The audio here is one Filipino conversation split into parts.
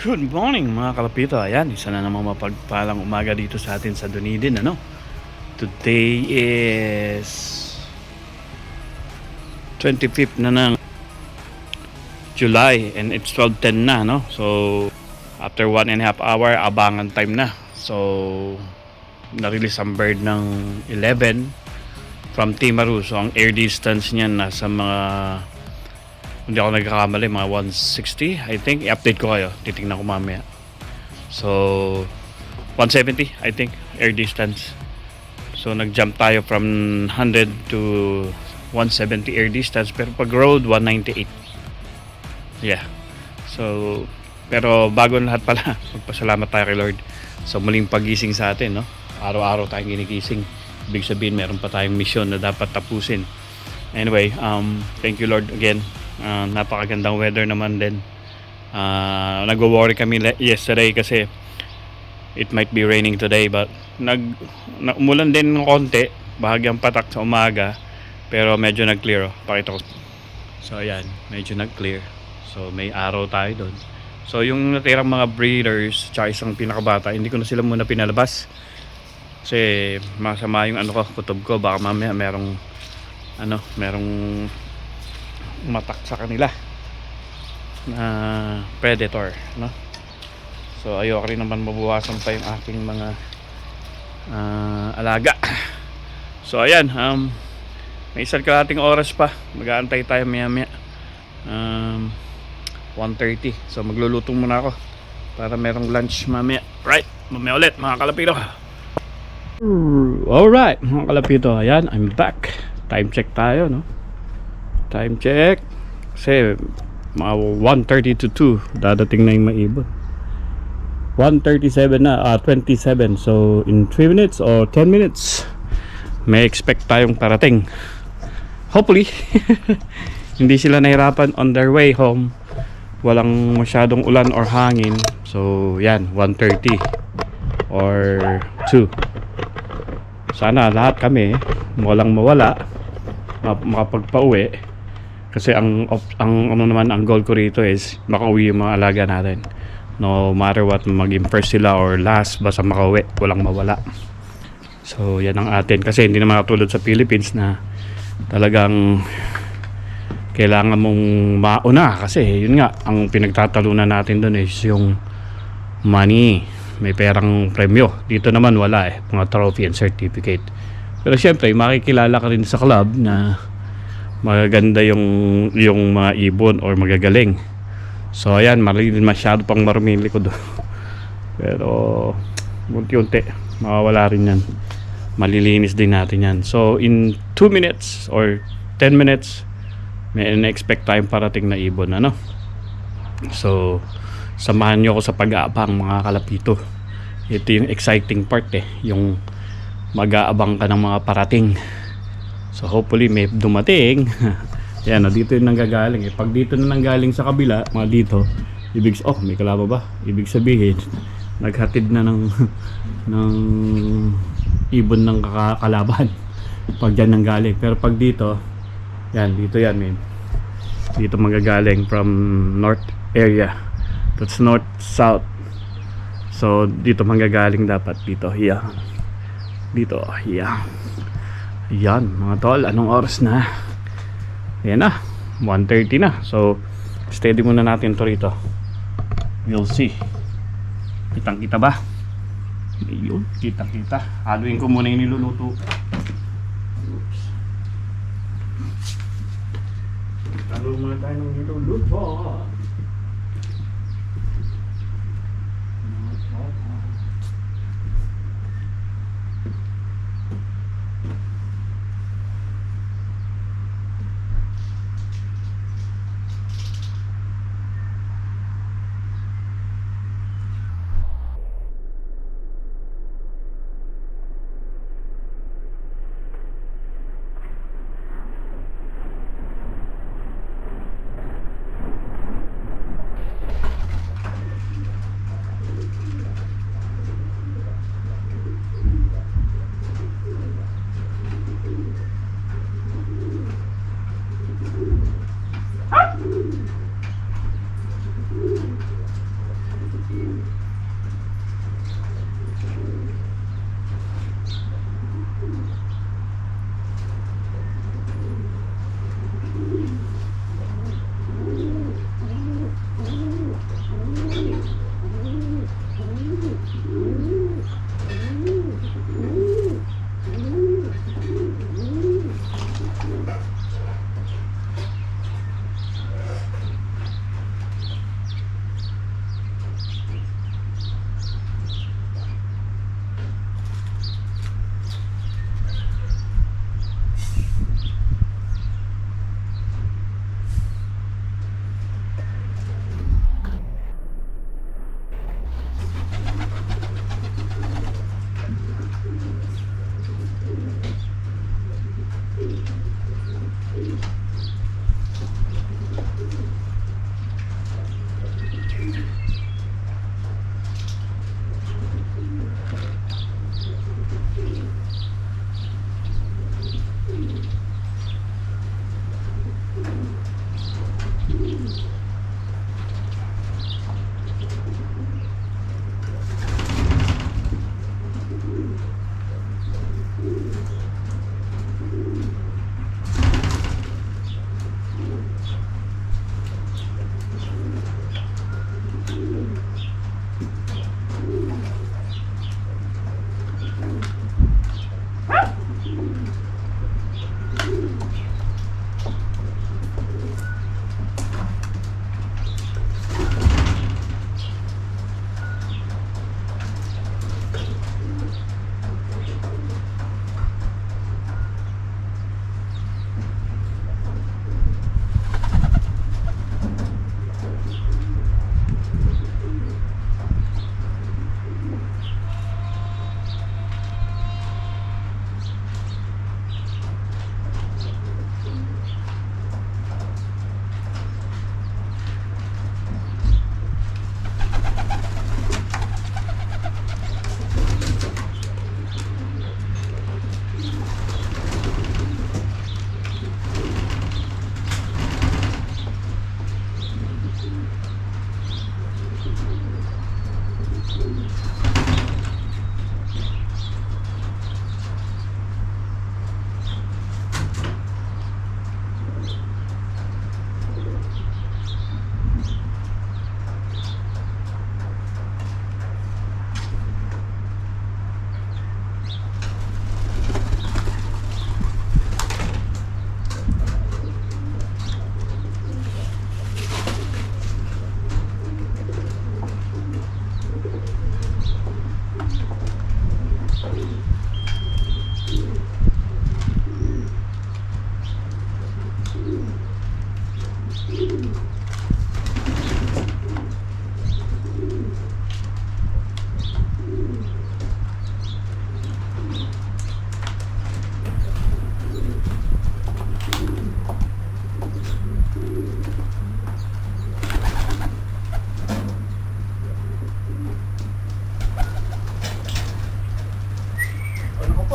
Good morning mga kalapito. Ayan, isa na namang mapagpalang umaga dito sa atin sa Dunedin, ano? Today is 25th na ng July and it's 12:10 na, no? So after 1.5 hour, abangan time na. So na-release ang bird ng 11 from Timaru. So ang air distance niyan nasa mga, hindi ako nagkakamali, mga 160 I think. I-update ko kayo, titingnan ko mamaya. So 170 I think air distance. So nag-jump tayo from 100 to 170 air distance, pero pag road 198. Yeah. So pero bago ng lahat pala, magpasalamat tayo kay Lord. So muling pagising sa atin, no? Araw-araw tayong ginigising. Ibig sabihin meron pa tayong mission na dapat tapusin. Anyway, thank you Lord again. Napakagandang weather naman din. Nagwo-worry kami yesterday kasi it might be raining today, but umulan din ng konti, bahagyang patak sa umaga, pero medyo nag-clear. Pakita ko. So ayan, medyo nag-clear. So may araw tayo doon. So yung natirang mga breeders tsaka isang pinakabata, hindi ko na sila muna pinalabas kasi masama yung kutob ko. Baka mamaya merong umatak sa kanila na predator, no? So ayoko rin naman mabuwasan pa yung aking mga alaga. So ayan, may isang kalating oras pa, mag-aantay tayo maya 1:30. So magluluto muna ako para merong lunch mamaya. Right, mamaya ulit mga kalapito. Alright mga kalapito, ayan, I'm back. Time check tayo, no? Time check kasi mga 1:30 to 2 dadating na yung maibon. 1:37 na, 27. So in 3 minutes or 10 minutes may expect tayong parating, hopefully. Hindi sila nahirapan on their way home, walang masyadong ulan or hangin. So yan, 1:30 or 2. Sana lahat kami walang mawala, makapagpauwi. Kasi ang goal ko rito is makauwi yung mga alaga natin. No matter what, maging first sila or last, basta makauwi, walang mawala. So yan ang atin, kasi hindi naman katulad sa Philippines na talagang kailangan mong mauna, kasi yun nga, ang pinagtatalunan natin doon is yung money, may perang premyo. Dito naman wala mga trophy and certificate. Pero syempre makikilala ka rin sa club na magaganda yung mga ibon or magagaling. So ayan, masyado pang marumili ko doon. Pero unti-unti mawawala rin yan, malilinis din natin yan. So in 2 minutes or 10 minutes may na-expect tayong parating na ibon, ano? So samahan nyo ako sa pag-aabang mga kalapito. Ito yung exciting part, yung mag-aabang ka ng mga parating. So hopefully may dumating. Yan, dito yung nanggagaling. Pag dito na nanggaling sa kabila, mga dito, may kalaba ba? Ibig sabihin naghatid na ng ibon ng kalaban pag dyan nanggaling. Pero pag dito, dito yan, dito magagaling from north area, that's north south. So dito manggagaling dapat dito. Yan mga tol, anong oras na? Ayan na, 1:30 na. So steady muna natin to rito. We'll see. Kitang kita ba? Ayun, kitang kita. Haluin ko muna yung niluluto. Oops. Halo muna tayo ng niluluto.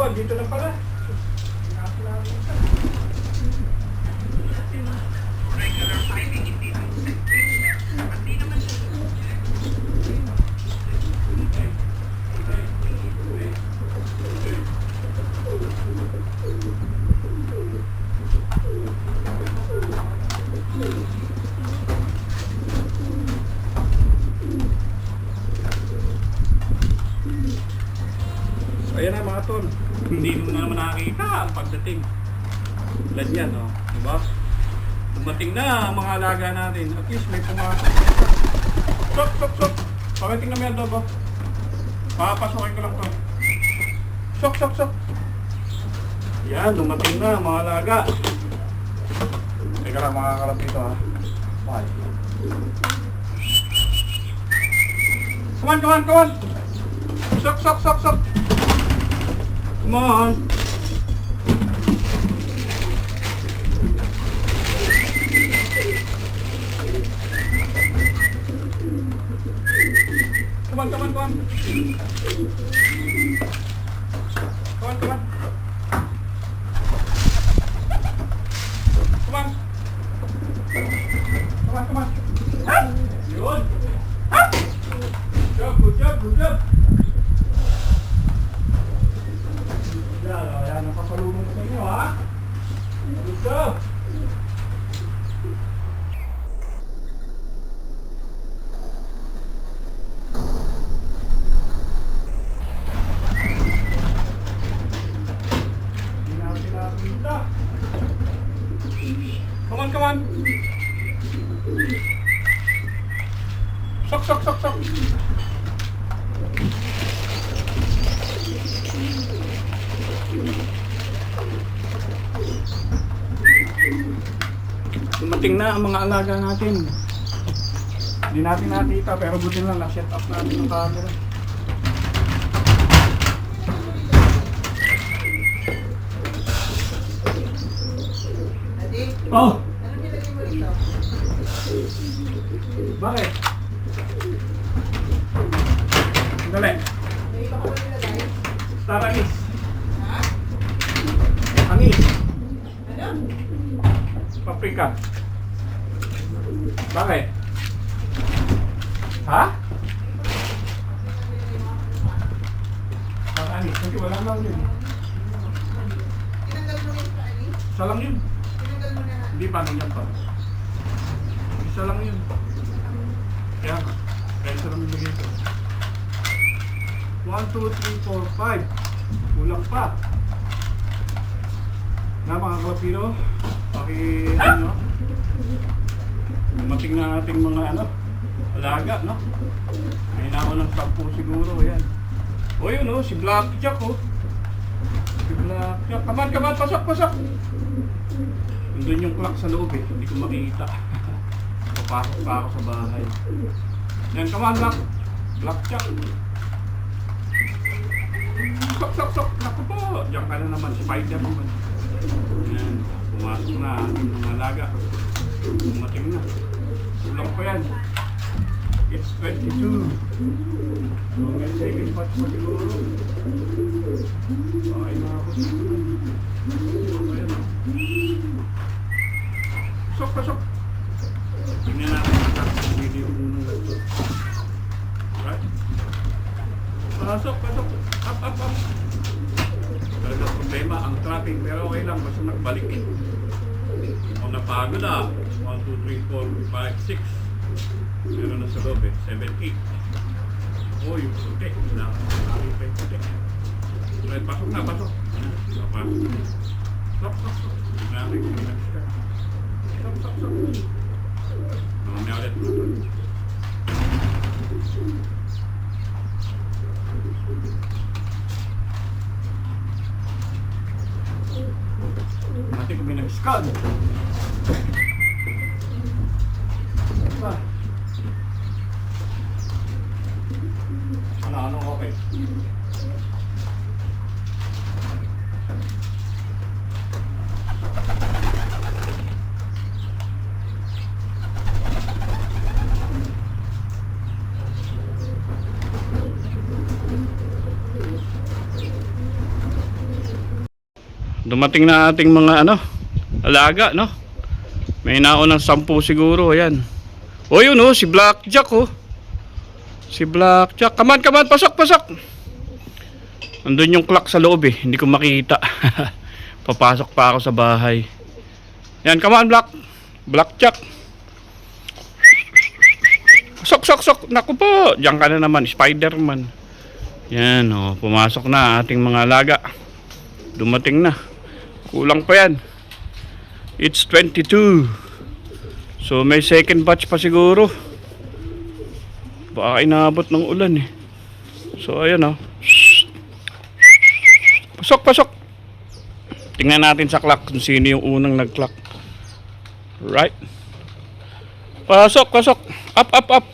Dito na pala. Hindi mo na naman nakakita ang pagdating. Tulad yan, oh. Diba? Dumating na ang mga alaga natin. At least may pumasok. Sok, sok, sok. Pakiting na may adobo. Papasokin ko lang to. Sok, sok, sok. Yan, dumating na ang mga alaga. Teka lang mga kalap dito, ha. Bye. Come on, come on, come on. Sok, sok, sok, sok. Come on. Come on, come on, come on. Come on, come on. Come on. Come on, come on. Yun. Good job, good job, good job. Yan ang pasalubong ko sa inyo, ha? Good job. Come on, come on. Sok, sok, sok, sok. Dumating na ang mga alaga natin. Hindi natin nakita pero buti lang na-set up natin ang camera. Oh! Anong nilagay mo rito? Bakit? Dali. May iba ka ba nilagay? Star Anis. Ha? Anis. Ano? Paprika. Bakit? Ha? Star Anis. Kasi wala lang yun. Tinanggal mo yung kaani? Isa lang yun. Tinanggal mo na. Hindi pa nandiyan pa. Isa lang yun. Kaya nga. Kaya isa lang yung lagay ko. 1, 2, 3, 4, 5. Kulang pa. Na mga kalapino, ano, dumating na ating mga ano, alaga, no? May nako ng 10 siguro, yan. O yun, oh, si Blackjack, oh. Si Blackjack. Kaman, kaman, pasok, pasok. Nandun yung clock sa loob, eh. Hindi ko makita. Papasok pa ako sa bahay. Yan, kaman, Blackjack. Sok, sok, sok. Naku po. Diyan ka na naman. Spider naman. Yan. Pumasok na ating mga alaga. Dumating na. Kulang pa yan. It's 22. So, may second batch pa siguro. Okay na ako. Ayan. Sok, pasok. Tingnan natin ang video muna lang ito. Right? Pasok, pasok. Up, up, up. Talaga problema ang traffic pero okay lang basta nagbalik eh. O napagod ah. 1, 2, 3, 4, 5, 6. Meron na sa loob eh. 7, 8. Oh, yung puti. Nakakari pa yung puti. Right, pasok na, pasok. Pasok. Stop, stop, stop. Grabe kung relax ka. Stop, stop, stop. Mamaya ulit. Mati ko binag-scan. Diba? Ano, okay. Dumating na ating mga ano, alaga, no? May naunang 10 siguro, ayan. O yun, oh, si Blackjack, oh. Si Blackjack. Come on, pasok, pasok. Andun yung clock sa loob, eh. Hindi ko makita. Papasok pa ako sa bahay. Yan, come on, Blackjack. Sok, sok, sok. Naku po, diyan ka na naman, Spider-Man. Yan, oh, pumasok na ating mga alaga. dumating na. Kulang pa yan. It's 22. So may second batch pa siguro. Baka inaabot ng ulan eh. So ayan oh. Pasok, pasok. Tingnan natin sa clock kung sino yung unang nag-clock. Right. Pasok, pasok. Up, up, up.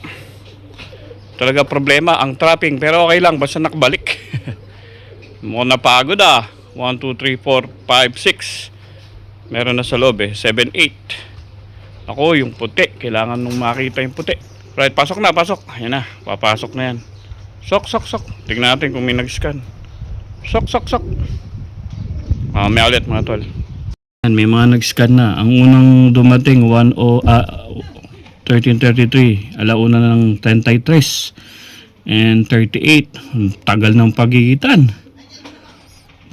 Talaga problema ang trapping, pero okay lang basta nakabalik. Mukhang napagod ah. 1, 2, 3, 4, 5, 6. Meron na sa loob eh. 7, 8. Ako, yung puti. Kailangan nung makita yung puti. Right, pasok na, pasok. Ayan na, papasok na yan. Sok, sok, sok. Tingnan natin kung may nag-scan. Sok, sok, sok. May ulit mga tol. May mga nag-scan na. Ang unang dumating 13:33. Alauna ng 33 and 38. Ang tagal ng pagigitan.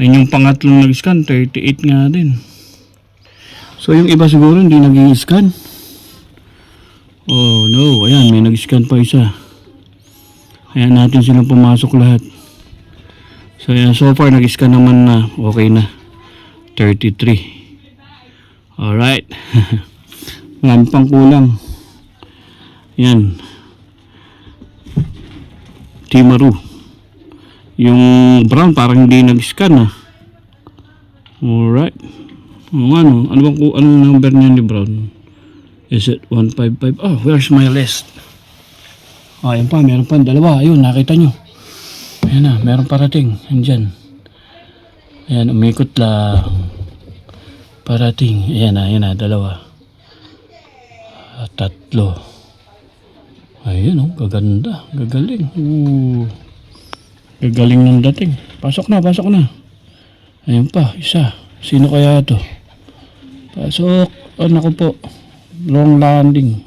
Yan yung pangatlong nag-scan, 38 nga din. So yung iba siguro hindi nag-scan. Oh no, ayan may nag-scan pa isa. Ayan natin silang pumasok lahat. So yan, so far nag-scan naman na, okay na. 33. Alright. Marami pang kulang. Yan. Timaru. Yung brown parang hindi nag-scan ah. Alright. Ano bang anong number niya ni brown? Is it 155? Oh, where's my list? Oh, yan pa, meron pa dalawa. Ayun, nakita nyo. Ayan na, meron parating. Andyan. Ayan, umikot lang. Parating. Ayan na, dalawa. Tatlo. Ayan oh, gaganda. Gagaling. Gagaling ng dating. Pasok na, pasok na. Ayan pa, isa. Sino kaya ito? Pasok. Ano ko po? Long landing.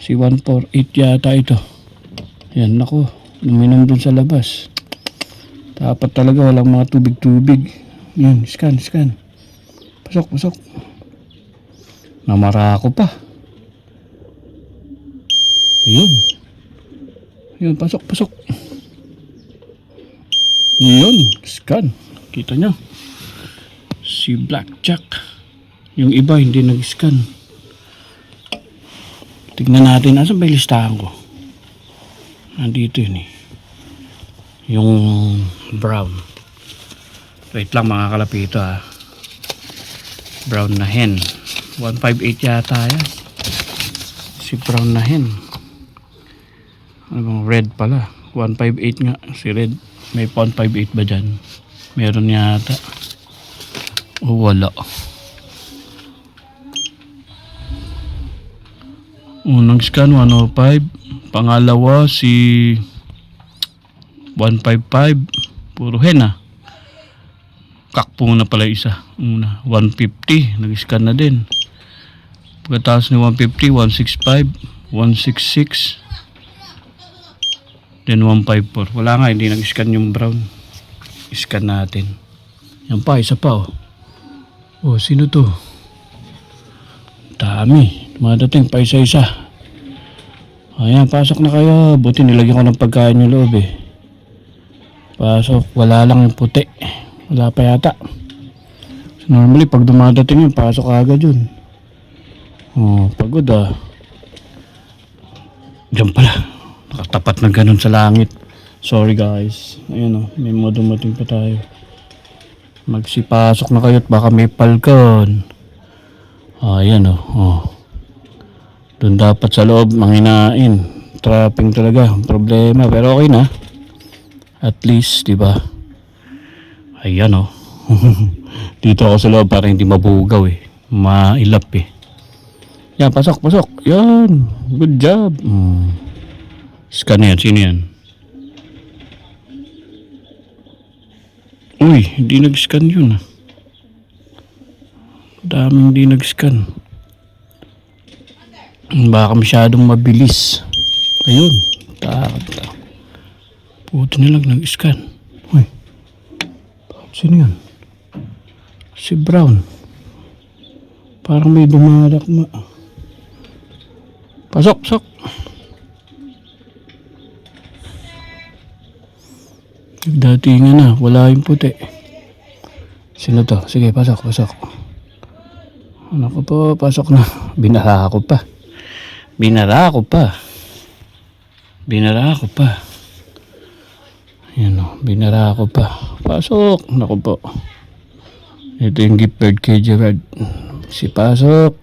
Si 148 yata ito. Ayan, nako. Luminom dun sa labas. Dapat talaga walang mga tubig-tubig. Yan, scan, scan. Pasok, pasok. Namara ako pa. Ayun. Ayun, pasok, pasok. Ayun, scan. Kita nyo. Si Blackjack. Yung iba hindi nag-scan. Tignan natin. Asan ba yung listahan ko? Nandito yun eh. Yung brown. Wait lang mga kalapito ah. Brown na hen. 158 yata yan. Si brown na hen. Ano bang red pala? 158 nga. Si red. May 158 ba dyan? Meron yata. O wala. Unang scan 105. Pangalawa si 155. Puro hen ah. Kakpo na pala isa. Una 150. Nag-scan na din. Pagkatapos ni 150, 165, 166, then 154. Wala nga, hindi nag-scan yung brown. Scan natin. Yan pa, isa pa oh. Oh, sino to? Dami. Dumadating pa isa-isa. Ayan, pasok na kayo. Buti nilagyan ko ng pagkain yung loob eh. Pasok. Wala lang yung puti. Wala pa yata. So, normally, pag dumadating yun, pasok agad yun. Oh, pagod ah. Diyan pala. Nakatapat na ganun sa langit. Sorry guys. Ayan oh, may mga dumating pa tayo. Magsipasok na kayo at baka may falcon. Ayan oh. Oh. Doon dapat sa loob manginain. Trapping talaga. Problema. Pero okay na. At least, di ba? Ayan oh. Dito ako sa loob para hindi mabugaw eh. Mailap eh. Yan, pasok, pasok. Yan. Good job. Scan yan. Sino yan? Uy, hindi nag-scan yun. Daming hindi nag-scan. Baka masyadong mabilis. Ayun. Puto nilang nag-scan. Uy. Sino yan? Si Brown. Parang may dumadakma. Pasok, pasok. Dati nga na, wala yung puti. Sino to? Sige, pasok, pasok. Ano ko po, pasok na. Binara ko pa. Binara ko pa. Binara ko pa. Yan o, binara ko pa. Pasok. Naku po. Ito yung gift card kay Gerard. Si pasok.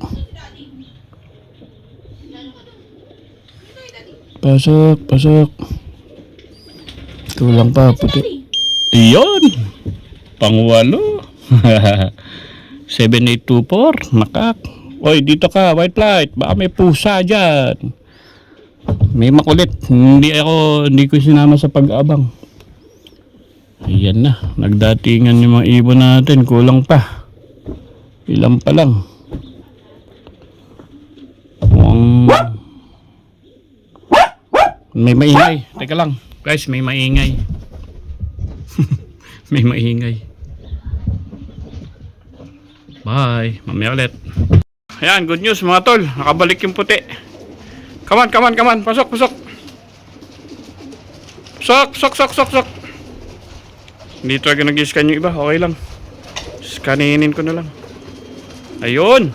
Pasok, pasok. Tulang pa, puti. Iyon! Pangwalo. 7824. Nakak. Oy, dito ka, white light. Baka may pusa dyan. May makulit. Hindi ko sinama sa pag-abang. Ayan na. Nagdatingan yung mga ibon natin. Kulang pa. Ilan pa lang. May maingay. Teka lang. Guys, may maingay. May maingay. Bye. Mamaya ulit. Ayan, good news mga tol. Nakabalik yung puti. Come on, come on, come on. Pasok, pasok. Sok. Hindi talaga nag-scan yung iba. Okay lang. Scaninin ko na lang. Ayun.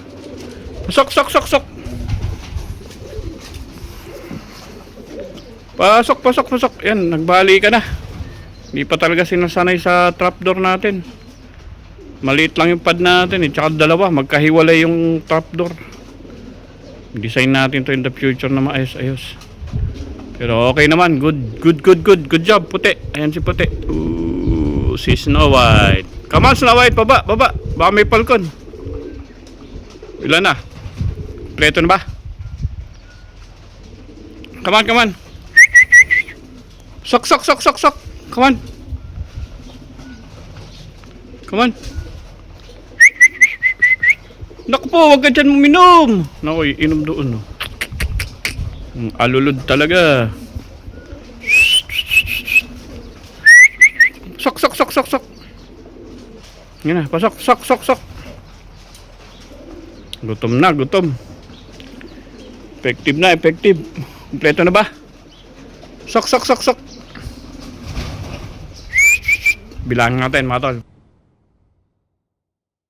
Sok. Pasok. Yan, nagbali ka na. Hindi pa talaga sinasanay sa trapdoor natin. Maliit lang yung pad natin eh. Tsaka dalawa, magkahiwalay yung trapdoor. Design natin to in the future na maayos-ayos. Pero okay naman. Good job, puti. Ayan si puti. Ooh, si Snow White. Come on, Snow White, baba. Baka may falcon. Ilan na? Pleto na ba? Come on. Sok. Come on. Naku po, wag ka dyan uminom. Naku, inom doon. No? Alulod talaga. Sok. Yan na, pasok. Gutom. Effective. Kompleto na ba? Sok. Bilangin natin mga tol.